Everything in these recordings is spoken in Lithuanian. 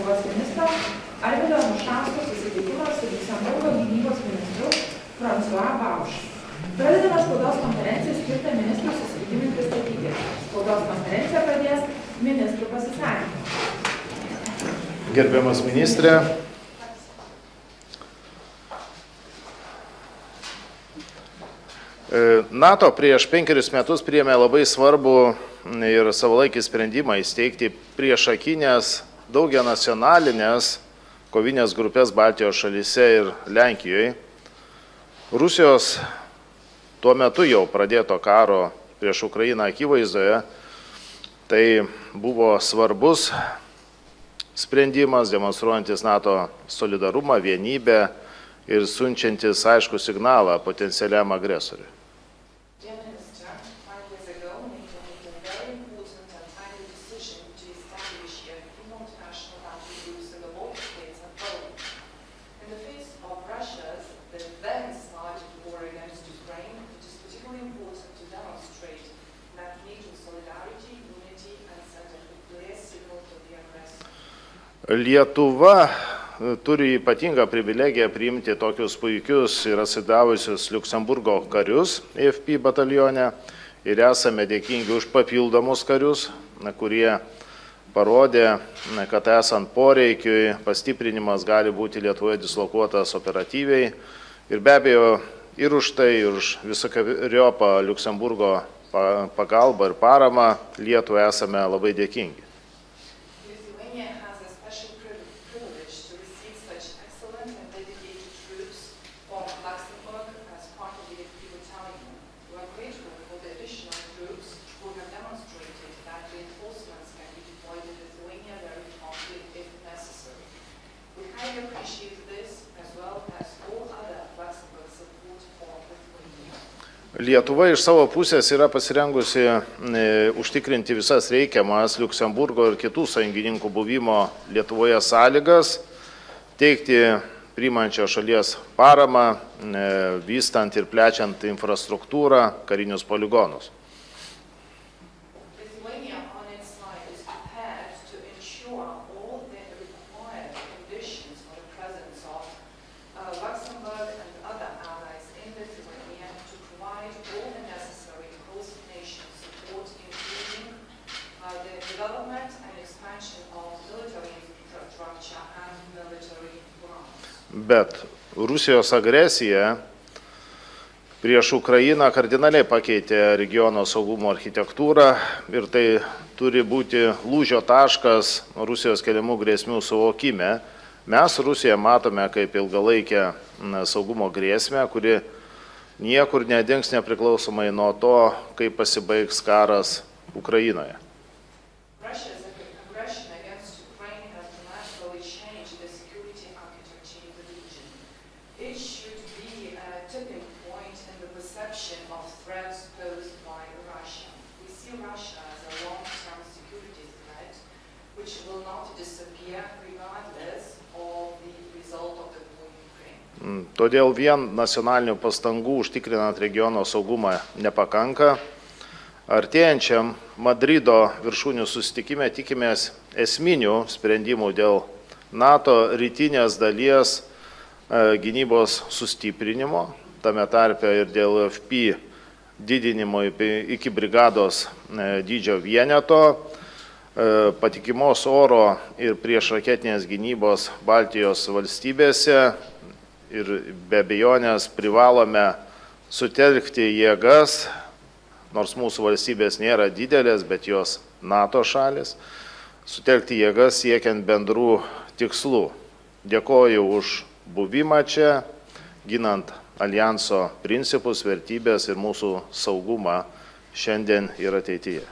apsaugos ministro Arvydo Anušausko susitikimas su Liuksemburgo gynybos ministru Pradedamas spaudos konferenciją skirtą ministrų susitikimui pristatyti. Spaudos konferenciją pradės ministrų pasisakymu. Gerbiamas ministrė, NATO prieš 5 metus priėmė labai svarbų ir savalaikį sprendimą įsteigti priešakinės daugianacionalinės kovinės grupės Baltijos šalyse ir Lenkijoje. Rusijos tuo metu jau pradėto karo prieš Ukrainą akivaizdoje, tai buvo svarbus sprendimas, demonstruojantis NATO solidarumą, vienybę ir siunčiantis aiškų signalą potencialiam agresoriui. Lietuva turi ypatingą privilegiją priimti tokius puikius ir atsidavusius Liuksemburgo karius AFP batalione ir esame dėkingi už papildomus karius, kurie parodė, kad esant poreikiui pastiprinimas gali būti Lietuvoje dislokuotas operatyviai ir be abejo ir už tai, ir už visokeriopą Liuksemburgo pagalbą ir paramą Lietuvai esame labai dėkingi. Lietuva iš savo pusės yra pasirengusi užtikrinti visas reikiamas Liuksemburgo ir kitų sąjungininkų buvimo Lietuvoje sąlygas, teikti priimančios šalies paramą, vystant ir plečiant infrastruktūrą, karinius poligonus. Bet Rusijos agresija prieš Ukrainą kardinaliai pakeitė regiono saugumo architektūrą ir tai turi būti lūžio taškas Rusijos keliamų grėsmių suvokime. Mes Rusiją matome kaip ilgalaikę saugumo grėsmę, kuri niekur nedings nepriklausomai nuo to, kaip pasibaigs karas Ukrainoje. Todėl vien nacionalinių pastangų užtikrinant regiono saugumą nepakanka. Artėjančiam Madrido viršūnių susitikime tikimės esminių sprendimų dėl NATO rytinės dalies gynybos sustiprinimo, tame tarpe ir dėl AFP didinimo iki brigados dydžio vieneto, patikimos oro ir priešraketinės gynybos Baltijos valstybėse ir be abejonės privalome sutelkti jėgas, nors mūsų valstybės nėra didelės, bet jos NATO šalis, sutelkti jėgas siekiant bendrų tikslų. Dėkoju už buvimą čia, ginant alijanso principus, vertybės ir mūsų saugumą šiandien ir ateityje.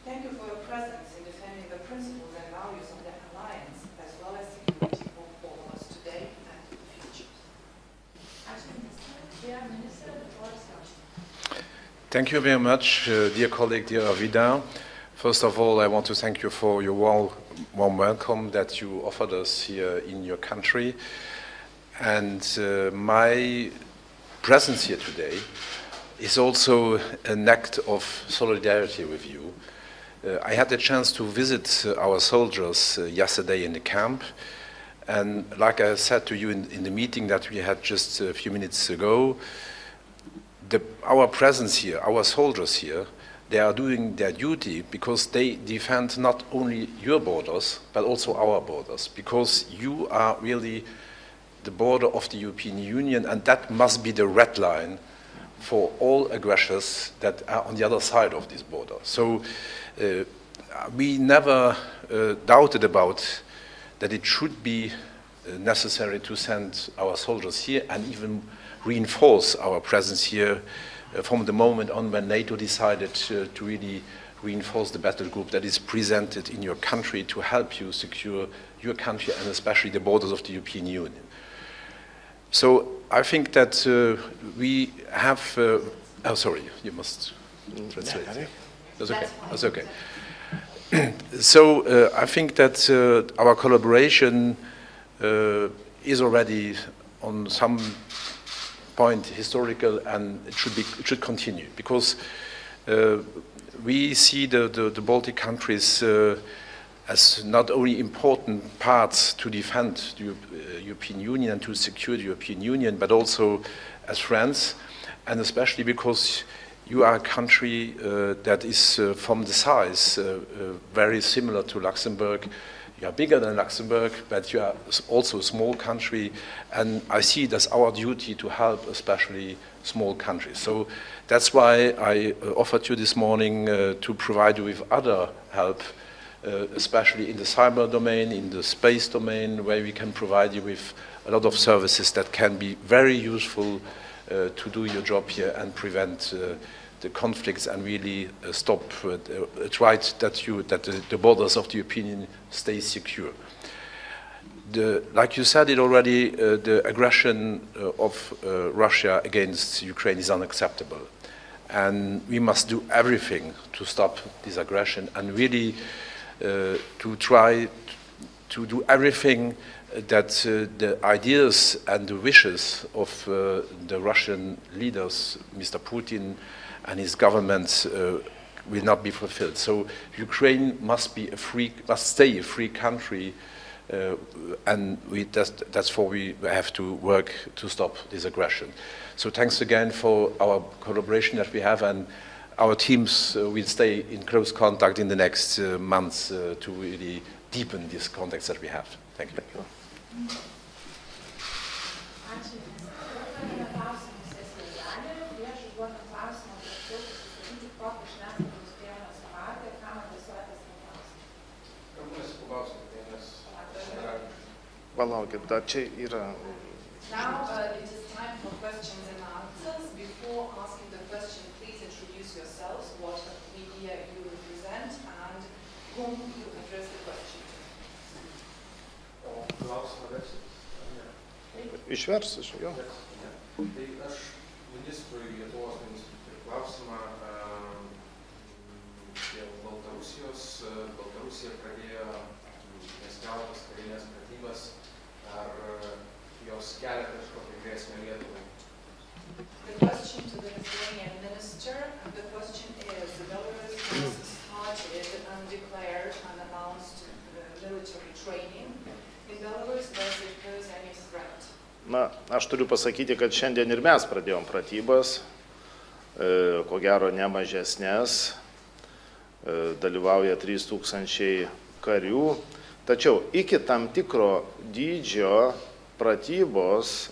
Thank you for your presence in defending the principles and values of the alliance, as well as security. Thank you very much, dear colleague, dear Arvida. First of all, I want to thank you for your warm welcome that you offered us here in your country. And my presence here today is also an act of solidarity with you. I had the chance to visit our soldiers yesterday in the camp. And like I said to you in the meeting that we had just a few minutes ago, our presence here, our soldiers here, they are doing their duty because they defend not only your borders, but also our borders, because you are really the border of the European Union, and that must be the red line for all aggressors that are on the other side of this border. So we never doubted about that it should be necessary to send our soldiers here and even reinforce our presence here from the moment on when NATO decided to really reinforce the battle group that is presented in your country to help you secure your country and especially the borders of the European Union. So I think that we have, oh sorry, you must translate. That's okay, that's okay. So I think that our collaboration is already on some point historical, and it should continue, because we see the Baltic countries as not only important parts to defend the European Union and to secure the European Union, but also as friends, and especially because you are a country that is from the size very similar to Luxembourg. You are bigger than Luxembourg, but you are also a small country, and I see it as our duty to help especially small countries. So that's why I offered you this morning to provide you with other help, especially in the cyber domain, in the space domain, where we can provide you with a lot of services that can be very useful to do your job here and prevent the conflicts and really stop try that the borders of the European Union stay secure. Like you said it already, the aggression of Russia against Ukraine is unacceptable, and we must do everything to stop this aggression and really to try to do everything that the ideas and the wishes of the Russian leaders, Mr. Putin, and his government will not be fulfilled. So Ukraine must stay a free country, and that's why we have to work to stop this aggression. So thanks again for our collaboration that we have, and our teams will stay in close contact in the next months to really deepen these contacts that we have. Thank you. Palaukit, dar čia yra. Now it is time for questions and answers. Before asking the question, please introduce yourselves, what media you represent, and whom you address the question to. Išversi iš jo. Tai aš ministrui, Lietuvos ministrui turiu klausimą dėl Baltarusijos. Baltarusija pradėjo neskelbtas karinės pratybas. Ar jos kelia kažkokią grėsmę Lietuvai? The question to the Lithuanian minister, and the question is, Belarus has started and declared and announced military training. In Belarus, does it pose any threat? Na, aš turiu pasakyti, kad šiandien ir mes pradėjom pratybas, ko gero ne mažesnės, dalyvauja 3000 karių. Tačiau iki tam tikro dydžio pratybos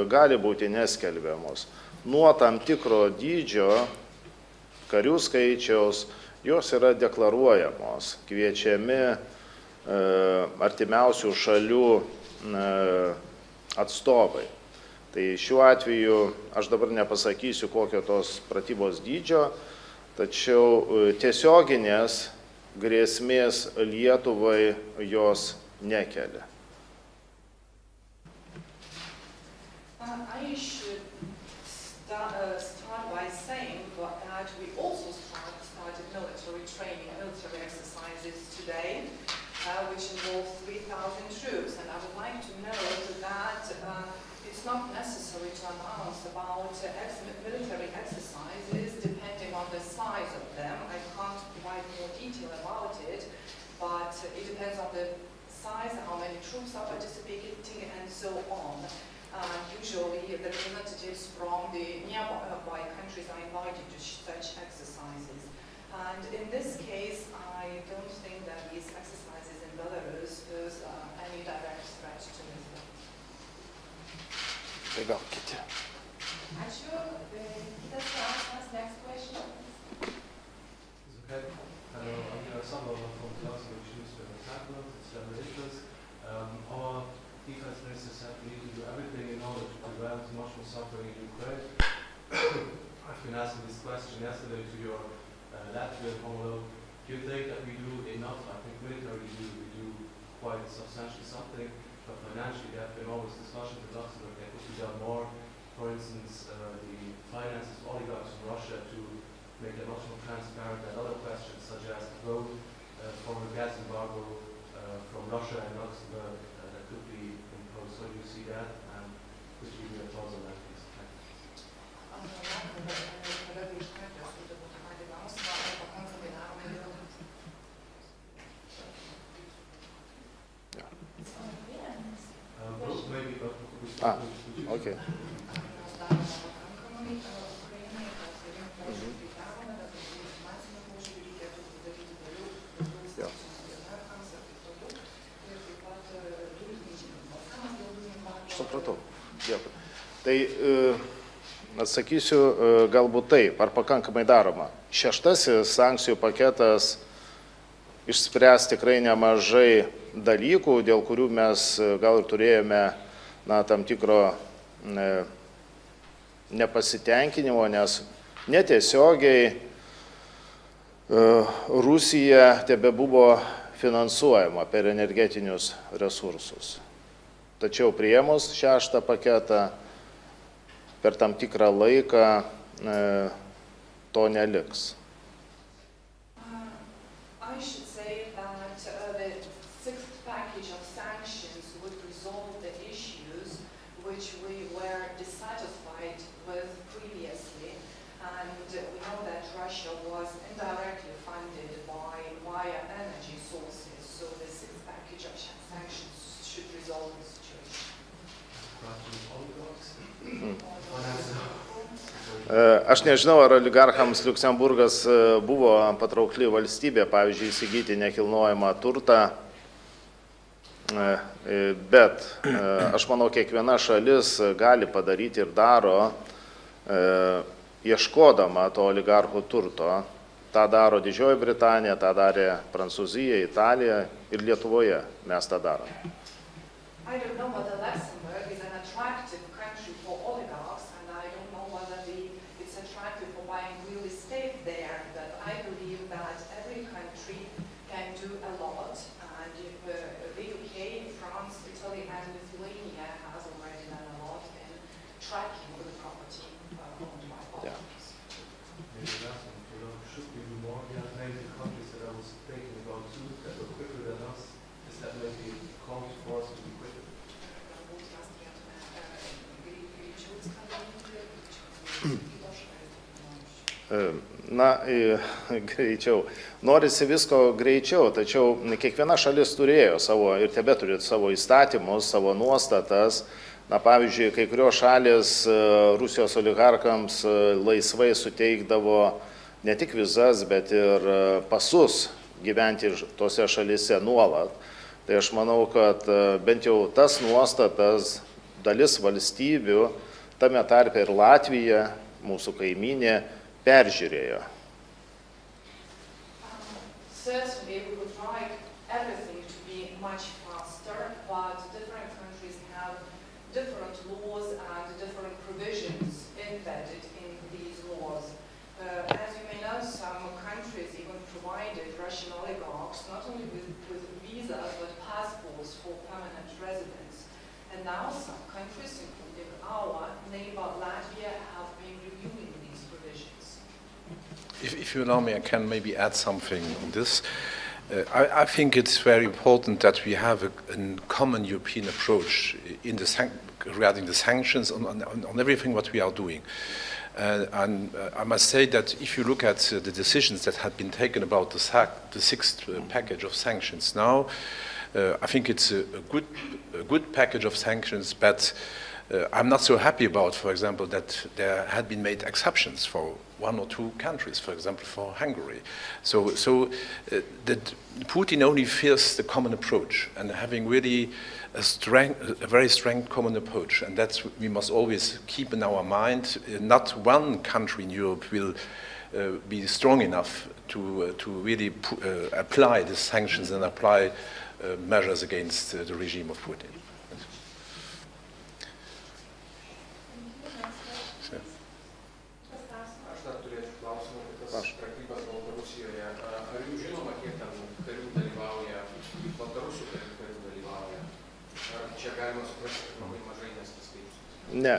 gali būti neskelbiamos. Nuo tam tikro dydžio karių skaičiaus jos yra deklaruojamos, kviečiami artimiausių šalių atstovai. Tai šiuo atveju aš dabar nepasakysiu, kokio tos pratybos dydžio, tačiau tiesioginės grėsmės Lietuvai jos nekelia. I should start by saying that we also started military training, military exercises today, which involve 3,000 troops. And I would like to note that it's not necessary to announce about military exercises depending on the size of them. I can't provide more detail about it, but it depends on the size, how many troops are participating, and so on. Usually the representatives from the nearby countries are invited to such exercises. And in this case, I don't think that these exercises in Belarus pose any direct threat to Lithuania. Ačiū. Kitas klausimas, next question. It's okay. I'm someone from Klaus, which is it's journalists. Our defense minister said we need to do everything in order to prevent much more suffering in Ukraine. I've been asking this question yesterday to your Latvian homologue. Do you think that we do enough? I think militarily we do quite substantially something, but financially there have been always discussions in Luxembourg that we could have more. For instance, the finances of oligarchs from Russia to make it much more transparent, and other questions such as the vote for a gas embargo from Russia and Luxembourg that could be imposed. So do you see that, and could you give your thoughts on that, please? Okay. Supratau. Dėkui. Tai atsakysiu galbūt taip, ar pakankamai daroma. Šeštasis sankcijų paketas išspręs tikrai nemažai dalykų, dėl kurių mes gal ir turėjome tam tikro nepasitenkinimo, nes netiesiogiai Rusija tebebuvo finansuojama per energetinius resursus. Tačiau priėmus šeštą paketą per tam tikrą laiką to neliks. I should say that the sixth package of sanctions would resolve the issues which we were dissatisfied with previously, and we know that Russia was indirectly funded via energy sources, so the sixth package of sanctions should resolve the situation. Aš nežinau, ar oligarchams Liuksemburgas buvo patraukli valstybė, pavyzdžiui, įsigyti nekilnojamą turtą, bet aš manau, kiekviena šalis gali padaryti ir daro, ieškodama to oligarchų turto. Ta daro Didžioji Britanija, ta darė Prancūzija, Italija ir Lietuvoje mes tą darome. I don't know whether Luxembourg is an attractive country for oligarchs, and I don't know whether it's attractive for buying real estate there, but I believe that every country can do a lot, and the UK, France, Italy, and Lithuania has already done a lot in tracking the property owned by oligarchs. Maybe last one, should we do more? We have named the countries that I was thinking about too, that were quicker than us. Is that maybe called for us to be quicker? Na, greičiau. Norisi visko greičiau, tačiau kiekviena šalis turėjo savo ir tebeturi savo įstatymus, savo nuostatas. Na, pavyzdžiui, kai kurios šalis Rusijos oligarkams laisvai suteikdavo ne tik vizas, bet ir pasus gyventi tose šalise nuolat. Tai aš manau, kad bent jau tas nuostatas dalis valstybių, tame tarpe ir Latvija, mūsų kaimynė, peržiūrėjo. Certainly, we would like everything to be much faster, but different countries have different laws and different provisions embedded in these laws. As you may know, some countries even provided Russian oligarchs not only with visas but passports for permanent residence. And now some countries, including our neighbor Latvia, have been reviewing these provisions. If you allow me, I can maybe add something on this. I think it's very important that we have a common European approach in regarding the sanctions on everything what we are doing. And I must say that if you look at the decisions that have been taken about the sixth package of sanctions now, I think it's a good package of sanctions, but I'm not so happy about, for example, that there had been made exceptions for one or two countries, for example, for Hungary. So that Putin only fears the common approach, and having really a very strong common approach, and that's we must always keep in our mind. Not one country in Europe will be strong enough to really apply the sanctions and apply measures against the regime of Putin. Aš dar turėčiau klausimą apie tas pratybas Baltarusijoje. Ar jums žinoma, kiek ten karių dalyvauja, Baltarusių karių dalyvauja? Ar čia galima suprasti, kad labai mažai neskaičius? Ne,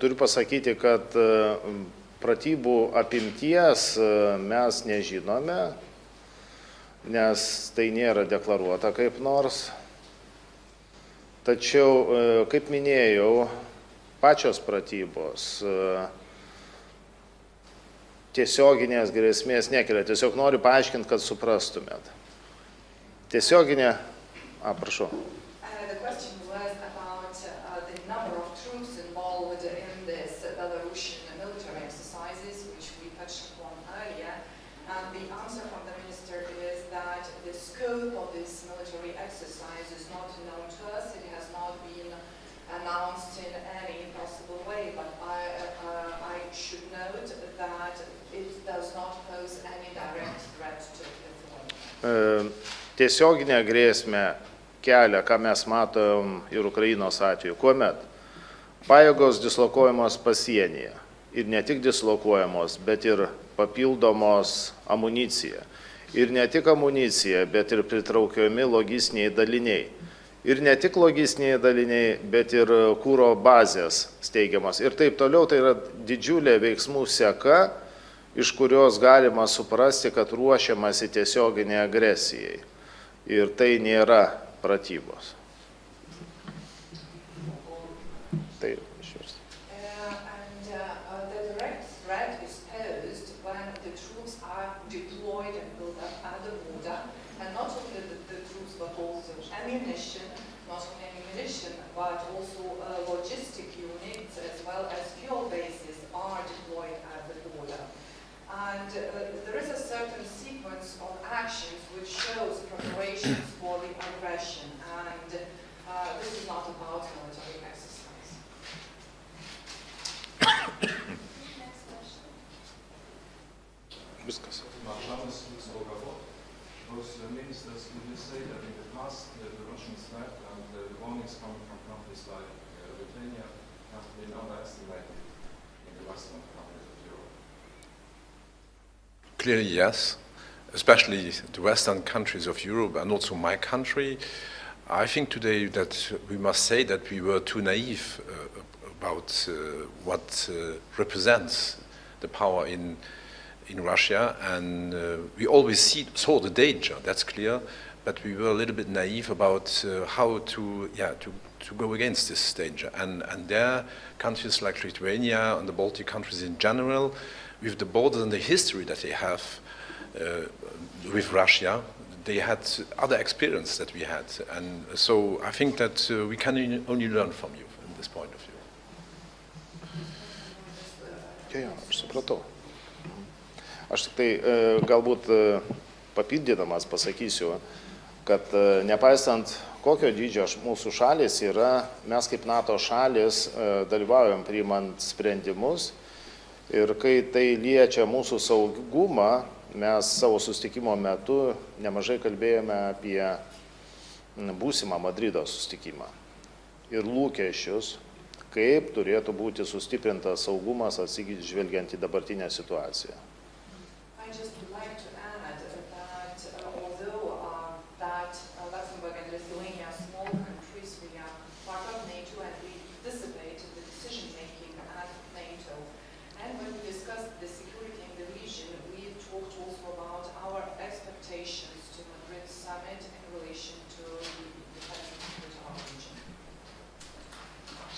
turiu pasakyti, kad pratybų apimties mes nežinome, nes tai nėra deklaruota kaip nors. Tačiau, kaip minėjau, pačios pratybos tiesioginės grėsmės nekelia. Tiesiog noriu paaiškinti, kad suprastumėt. Tiesioginė... prašau. The question was about the number of troops involved in this Belarusian military exercises, which we touched upon earlier. And the answer from the minister is that the scope of this military exercise is not known to us. It has not been announced in any possible way, but I should note that it does not pose any direct threat to Lithuania. Tiesioginę grėsmę kelia, ką mes matom ir Ukrainos atveju. Kuomet pajėgos dislokuojamos pasienyje ir ne tik dislokuojamos, bet ir papildomos amunicija. Ir ne tik amunicija, bet ir pritraukiami logistiniai daliniai. Ir ne tik logistiniai daliniai, bet ir kūro bazės steigiamas. Ir taip toliau, tai yra didžiulė veiksmų seka, iš kurios galima suprasti, kad ruošiamasi tiesioginiai agresijai. Ir tai nėra pratybos. Taip, išvirs. And the direct threat is posed when the troops are deployed and built up at the border, and not only the troops, but also ammunition, not only ammunition, but also logistic units as well as fuel bases are deployed at the border. And there is a certain sequence of actions which shows preparations for the aggression, and this is not about military exercise. Viskas. Those ministers will say that in the past the Russians left and the warnings coming from countries like Lithuania have been underestimated in the Western countries of Europe. Clearly, yes, especially the Western countries of Europe and also my country. I think today that we must say that we were too naive about what represents the power in Russia, and we always saw the danger, that's clear, but we were a little bit naive about how to go against this danger. And there, countries like Lithuania and the Baltic countries in general, with the borders and the history that they have with Russia, they had other experience that we had. And so I think that we can only learn from you from this point of view. Jo, aš supratau. Aš tik tai galbūt papildydamas pasakysiu, kad nepaisant kokio dydžio mūsų šalis yra, mes kaip NATO šalis dalyvaujam priimant sprendimus ir kai tai liečia mūsų saugumą, mes savo susitikimo metu nemažai kalbėjome apie būsimą Madrido susitikimą ir lūkesčius, kaip turėtų būti sustiprintas saugumas atsižvelgiant į dabartinę situaciją. I just would like to add that although that Luxembourg and Lithuania are small countries, we are part of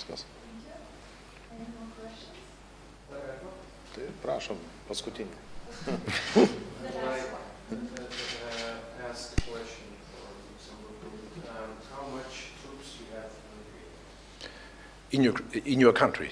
Viskas. Tai prašom, paskutinį. In your country?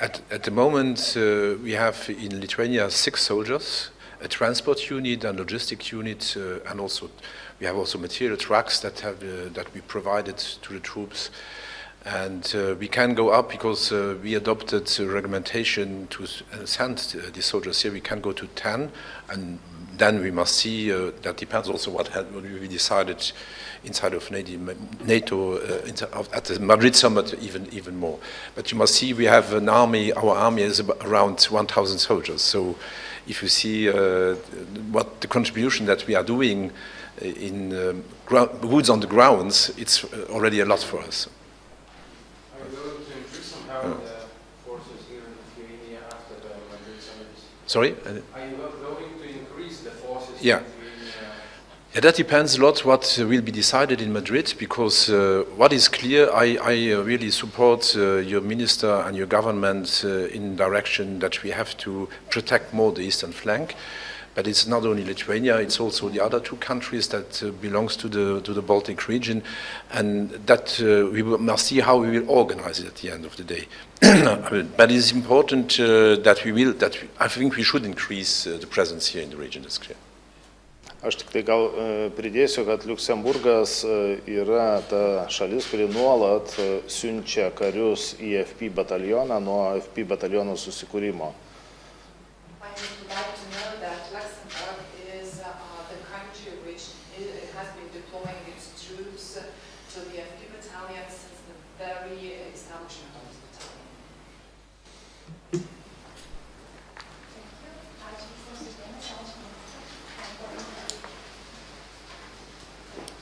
At the moment, we have in Lithuania 6 soldiers, a transport unit and logistic unit, and also we have also material trucks that we provided to the troops. And we can go up because we adopted a regulation to send the soldiers here. We can go to 10, and then we must see. That depends also what we decided inside of NATO at the Madrid summit, even more. But you must see we have an army. Our army is around 1,000 soldiers. So if you see what the contribution that we are doing in boots on the grounds, it's already a lot for us. Are you going to increase somehow the forces here in Lithuania after the Madrid summit? Sorry? Are you going to increase the forces Yeah. in Lithuania? Yeah, that depends a lot what will be decided in Madrid, because what is clear, I really support your minister and your government in direction that we have to protect more the eastern flank. But it's not only Lithuania, it's also the other 2 countries that belongs to the Baltic region, and that we must see how we will organize it at the end of the day. But it's important I think we should increase the presence here in the region, that's clear. Aš tik tai gal pridėsiu, kad Liuksemburgas yra ta šalis, kuri nuolat siunčia karius į FP batalioną nuo FP bataliono susikūrimo. I would like to know that Luxembourg is the country which has been deploying its troops to the FP battalion since the very establishment of this